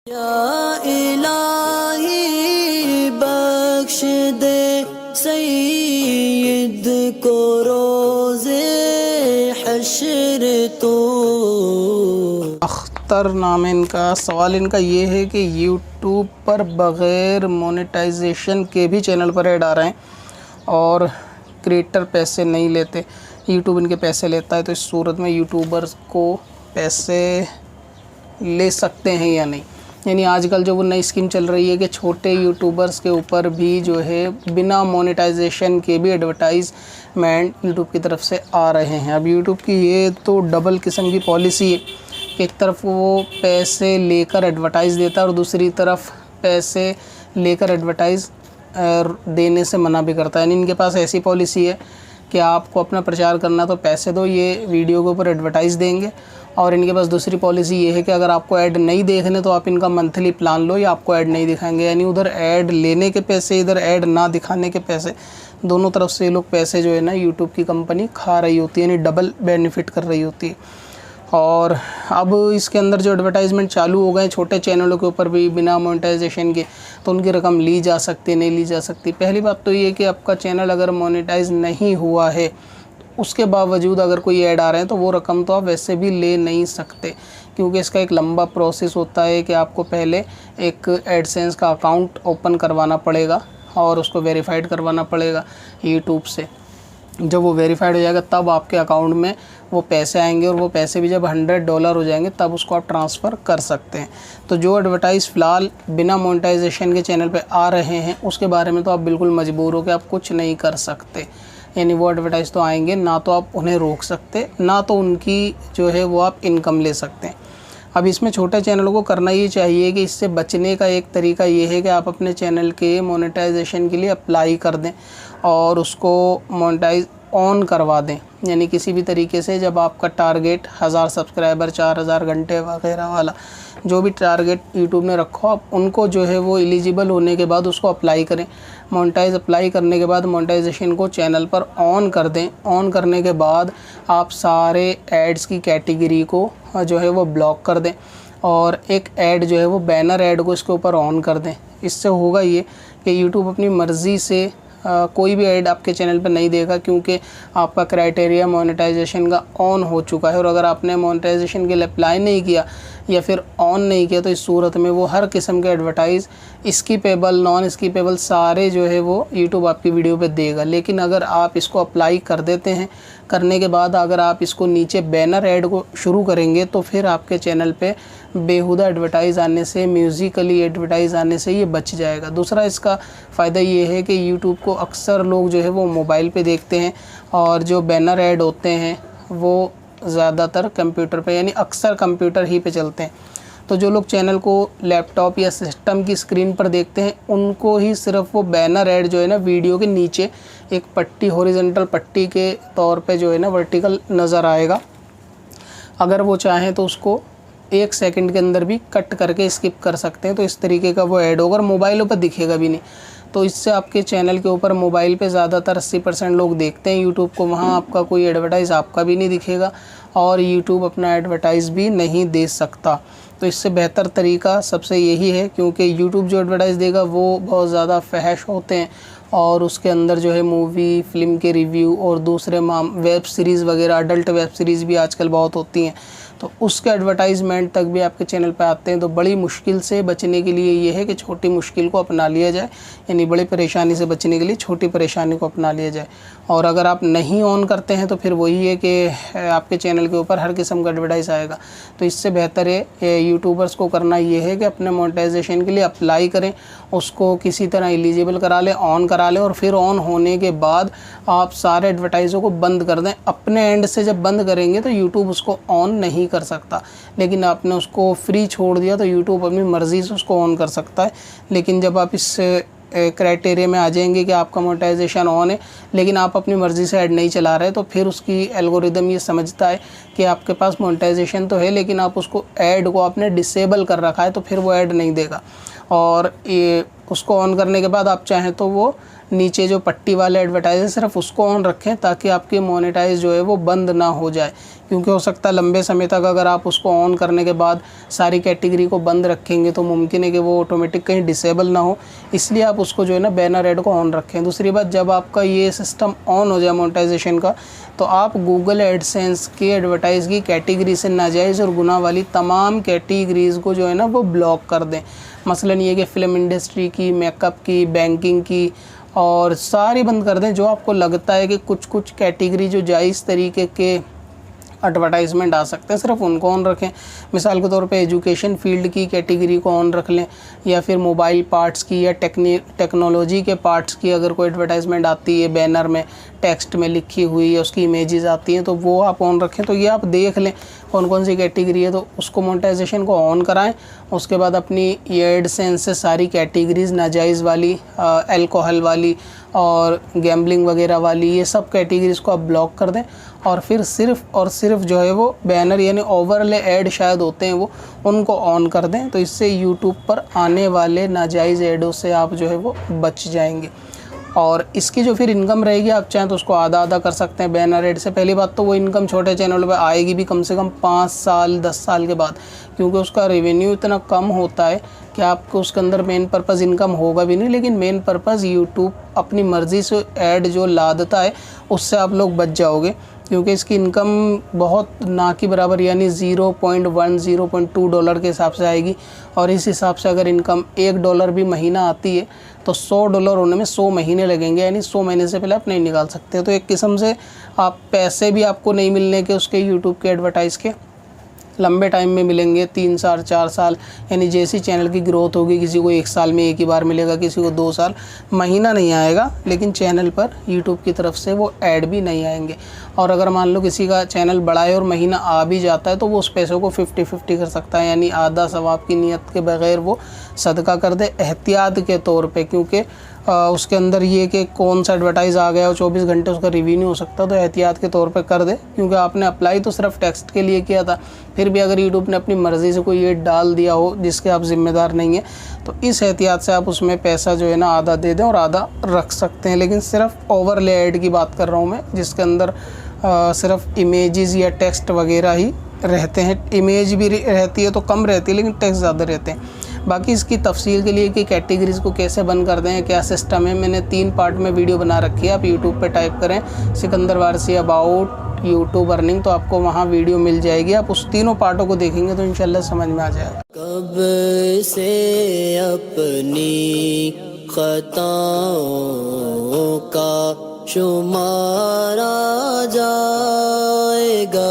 या इलाही बख्श दे सईद को रोज़े हश्र तो। अख्तर नाम है इनका। सवाल इनका ये है कि यूट्यूब पर बग़ैर मोनेटाइजेशन के भी चैनल पर ऐड आ रहे हैं और क्रिएटर पैसे नहीं लेते, यूट्यूब इनके पैसे लेता है, तो इस सूरत में यूट्यूबर्स को पैसे ले सकते हैं या नहीं। यानी आजकल जो वो नई स्कीम चल रही है कि छोटे यूट्यूबर्स के ऊपर भी जो है बिना मोनेटाइजेशन के भी एडवर्टाइजमेंट यूट्यूब की तरफ से आ रहे हैं। अब यूट्यूब की ये तो डबल किस्म की पॉलिसी है कि एक तरफ वो पैसे लेकर एडवर्टाइज़ देता है और दूसरी तरफ पैसे लेकर एडवर्टाइज़ देने से मना भी करता है। यानी इनके पास ऐसी पॉलिसी है कि आपको अपना प्रचार करना तो पैसे दो, ये वीडियो के ऊपर एडवर्टाइज़ देंगे। और इनके पास दूसरी पॉलिसी ये है कि अगर आपको ऐड नहीं देखने तो आप इनका मंथली प्लान लो या आपको ऐड नहीं दिखाएंगे। यानी उधर ऐड लेने के पैसे, इधर ऐड ना दिखाने के पैसे, दोनों तरफ से ये लोग पैसे जो है ना यूट्यूब की कंपनी खा रही होती है, यानी डबल बेनिफिट कर रही होती है। और अब इसके अंदर जो एडवर्टाइजमेंट चालू हो गए छोटे चैनलों के ऊपर भी बिना मोनेटाइजेशन के, तो उनकी रकम ली जा सकती नहीं ली जा सकती। पहली बात तो ये कि आपका चैनल अगर मोनेटाइज नहीं हुआ है उसके बावजूद अगर कोई ऐड आ रहे हैं तो वो रकम तो आप वैसे भी ले नहीं सकते, क्योंकि इसका एक लंबा प्रोसेस होता है कि आपको पहले एक एडसेंस का अकाउंट ओपन करवाना पड़ेगा और उसको वेरीफाइड करवाना पड़ेगा यूट्यूब से। जब वो वेरीफाइड हो जाएगा तब आपके अकाउंट में वो पैसे आएंगे और वो पैसे भी जब $100 हो जाएंगे तब उसको आप ट्रांसफ़र कर सकते हैं। तो जो एडवर्टाइज़ फ़िलहाल बिना मोनेटाइजेशन के चैनल पे आ रहे हैं उसके बारे में तो आप बिल्कुल मजबूर हो कि आप कुछ नहीं कर सकते। यानी वो एडवर्टाइज़ तो आएंगे, ना तो आप उन्हें रोक सकते, ना तो उनकी जो है वो आप इनकम ले सकते हैं। अब इसमें छोटे चैनलों को करना ये चाहिए कि इससे बचने का एक तरीका ये है कि आप अपने चैनल के मोनेटाइजेशन के लिए अप्लाई कर दें और उसको मोनेटाइज ऑन करवा दें। यानी किसी भी तरीके से जब आपका टारगेट 1000 सब्सक्राइबर, 4000 घंटे वगैरह वाला जो भी टारगेट यूट्यूब ने रखो, आप उनको जो है वो एलिजिबल होने के बाद उसको अप्लाई करें। मोनेटाइज अप्लाई करने के बाद मोनेटाइजेशन को चैनल पर ऑन कर दें। ऑन करने के बाद आप सारे एड्स की कैटेगरी को जो है वो ब्लॉक कर दें और एक ऐड जो है वो बैनर ऐड को इसके ऊपर ऑन कर दें। इससे होगा ये कि यूट्यूब अपनी मर्ज़ी से कोई भी ऐड आपके चैनल पर नहीं देगा, क्योंकि आपका क्राइटेरिया मोनेटाइजेशन का ऑन हो चुका है। और अगर आपने मोनेटाइजेशन के लिए अप्लाई नहीं किया या फिर ऑन नहीं किया तो इस सूरत में वो हर किस्म के एडवर्टाइज़, स्किपेबल, नॉन स्किपेबल, सारे जो है वो यूट्यूब आपकी वीडियो पे देगा। लेकिन अगर आप इसको अप्लाई कर देते हैं, करने के बाद अगर आप इसको नीचे बैनर ऐड को शुरू करेंगे तो फिर आपके चैनल पे बेहुदा एडवर्टाइज़ आने से, म्यूज़िकली एडवर्टाइज़ आने से ये बच जाएगा। दूसरा इसका फ़ायदा ये है कि यूट्यूब को अक्सर लोग जो है वो मोबाइल पे देखते हैं और जो बैनर ऐड होते हैं वो ज़्यादातर कंप्यूटर पे, यानी अक्सर कंप्यूटर ही पे चलते हैं। तो जो लोग चैनल को लैपटॉप या सिस्टम की स्क्रीन पर देखते हैं उनको ही सिर्फ वो बैनर ऐड जो है ना वीडियो के नीचे एक पट्टी, हॉरिजॉन्टल पट्टी के तौर पे जो है ना वर्टिकल नज़र आएगा। अगर वो चाहें तो उसको 1 सेकंड के अंदर भी कट करके स्किप कर सकते हैं। तो इस तरीके का वो ऐड होगा और मोबाइलों पर दिखेगा भी नहीं। तो इससे आपके चैनल के ऊपर मोबाइल पे ज़्यादातर 80% लोग देखते हैं यूट्यूब को, वहाँ आपका कोई एडवर्टाइज़ आपका भी नहीं दिखेगा और यूट्यूब अपना एडवर्टाइज़ भी नहीं दे सकता। तो इससे बेहतर तरीका सबसे यही है, क्योंकि यूट्यूब जो एडवर्टाइज़ देगा वो बहुत ज़्यादा फहश होते हैं और उसके अंदर जो है मूवी, फिल्म के रिव्यू और दूसरे वेब सीरीज़ वगैरह, अडल्ट वेब सीरीज़ भी आजकल बहुत होती हैं, तो उसके एडवर्टाइजमेंट तक भी आपके चैनल पे आते हैं। तो बड़ी मुश्किल से बचने के लिए ये है कि छोटी मुश्किल को अपना लिया जाए, यानी बड़ी परेशानी से बचने के लिए छोटी परेशानी को अपना लिया जाए। और अगर आप नहीं ऑन करते हैं तो फिर वही है कि आपके चैनल के ऊपर हर किस्म का एडवर्टाइज़ आएगा। तो इससे बेहतर है यूट्यूबर्स को करना ये है कि अपने मोनेटाइजेशन के लिए अप्लाई करें, उसको किसी तरह एलिजिबल करा लें, ऑन करा लें और फिर ऑन होने के बाद आप सारे एडवर्टाइज़ों को बंद कर दें। अपने एंड से जब बंद करेंगे तो यूट्यूब उसको ऑन नहीं कर सकता, लेकिन आपने उसको फ्री छोड़ दिया तो यूट्यूब अपनी मर्ज़ी से उसको ऑन कर सकता है। लेकिन जब आप इस क्राइटेरिया में आ जाएंगे कि आपका मोनेटाइजेशन ऑन है लेकिन आप अपनी मर्ज़ी से ऐड नहीं चला रहे, तो फिर उसकी एल्गोरिदम ये समझता है कि आपके पास मोनेटाइजेशन तो है लेकिन आप उसको ऐड को आपने डिसेबल कर रखा है, तो फिर वो ऐड नहीं देगा। और ये उसको ऑन करने के बाद आप चाहें तो वो नीचे जो पट्टी वाला एडवर्टाइज है सिर्फ उसको ऑन रखें, ताकि आपकी मोनेटाइज जो है वो बंद ना हो जाए। क्योंकि हो सकता है लंबे समय तक अगर आप उसको ऑन करने के बाद सारी कैटेगरी को बंद रखेंगे तो मुमकिन है कि वो ऑटोमेटिक कहीं डिसेबल ना हो, इसलिए आप उसको जो है ना बैनर ऐड को ऑन रखें। दूसरी बात, जब आपका ये सिस्टम ऑन हो जाए मोनेटाइजेशन का, तो आप गूगल एडसेंस के एडवर्टाइज की कैटेगरी से नाजायज़ और गुनाह वाली तमाम कैटेगरीज़ को जो है ना वो ब्लॉक कर दें। मसलन ये कि फ़िल्म इंडस्ट्री की, मेकअप की, बैंकिंग की, और सारी बंद कर दें। जो आपको लगता है कि कुछ कुछ कैटेगरी जो जायज़ तरीके के एडवर्टाइजमेंट आ सकते हैं, सिर्फ उनको ऑन रखें। मिसाल के तौर पे एजुकेशन फील्ड की कैटेगरी को ऑन रख लें, या फिर मोबाइल पार्ट्स की या टेक्नोलॉजी के पार्ट्स की अगर कोई एडवर्टाइजमेंट आती है बैनर में टेक्स्ट में लिखी हुई या उसकी इमेजेस आती हैं तो वो आप ऑन रखें। तो ये आप देख लें कौन कौन सी कैटेगरी है, तो उसको मोनेटाइजेशन को ऑन कराएं। उसके बाद अपनी ये एडसेंस से सारी कैटेगरीज़ नाजायज़ वाली, अल्कोहल वाली और गैम्बलिंग वगैरह वाली, ये सब कैटेगरीज़ को आप ब्लॉक कर दें। और फिर सिर्फ़ और सिर्फ जो है वो बैनर यानी ओवरले ऐड शायद होते हैं वो, उनको ऑन कर दें। तो इससे यूट्यूब पर आने वाले नाजायज़ ऐडों से आप जो है वो बच जाएंगे। और इसकी जो फिर इनकम रहेगी, आप चाहें तो उसको आधा आधा कर सकते हैं बैनर ऐड से। पहली बात तो वो इनकम छोटे चैनलों पे आएगी भी कम से कम 5 साल 10 साल के बाद, क्योंकि उसका रेवेन्यू इतना कम होता है कि आपको उसके अंदर मेन पर्पज़ इनकम होगा भी नहीं। लेकिन मेन पर्पज़ यूट्यूब अपनी मर्ज़ी से ऐड जो लादता है उससे आप लोग बच जाओगे, क्योंकि इसकी इनकम बहुत ना की बराबर यानी 0.1 0.2 डॉलर के हिसाब से आएगी। और इस हिसाब से अगर इनकम $1 भी महीना आती है तो $100 होने में 100 महीने लगेंगे, यानी 100 महीने से पहले आप नहीं निकाल सकते। तो एक किस्म से आप पैसे भी आपको नहीं मिलने के उसके यूट्यूब के एडवर्टाइज़ के लंबे टाइम में मिलेंगे, 3 साल 4 साल, यानी जैसी चैनल की ग्रोथ होगी, किसी को 1 साल में एक ही बार मिलेगा, किसी को 2 साल, महीना नहीं आएगा। लेकिन चैनल पर यूट्यूब की तरफ से वो ऐड भी नहीं आएंगे। और अगर मान लो किसी का चैनल बड़ा है और महीना आ भी जाता है तो वो उस पैसों को 50-50 कर सकता है, यानी आधा सवाब की नीयत के बगैर वो सदका कर दे एहतियात के तौर पे। क्योंकि उसके अंदर ये कि कौन सा एडवर्टाइज़ आ गया और 24 घंटे उसका रिव्यू नहीं हो सकता, तो एहतियात के तौर पे कर दे। क्योंकि आपने अप्लाई तो सिर्फ टेक्स्ट के लिए किया था, फिर भी अगर यूट्यूब ने अपनी मर्ज़ी से कोई ये डाल दिया हो जिसके आप ज़िम्मेदार नहीं हैं, तो इस एहतियात से आप उसमें पैसा जो है ना आधा दे दें और आधा रख सकते हैं। लेकिन सिर्फ ओवरले ऐड की बात कर रहा हूँ मैं, जिसके अंदर सिर्फ इमेजेस या टेक्स्ट वगैरह ही रहते हैं। इमेज भी रहती है तो कम रहती है, लेकिन टेक्स्ट ज़्यादा रहते हैं। बाकी इसकी तफसील के लिए कि कैटेगरीज़ को कैसे बंद कर दें, क्या सिस्टम है, मैंने 3 पार्ट में वीडियो बना रखी है। आप यूट्यूब पे टाइप करें Sikandar Warsi about YouTube earning, तो आपको वहाँ वीडियो मिल जाएगी। आप उस तीनों पार्टों को देखेंगे तो इंशाल्लाह समझ में आ जाएगा। कब से अपनी खताओं का शुमारा जाएगा।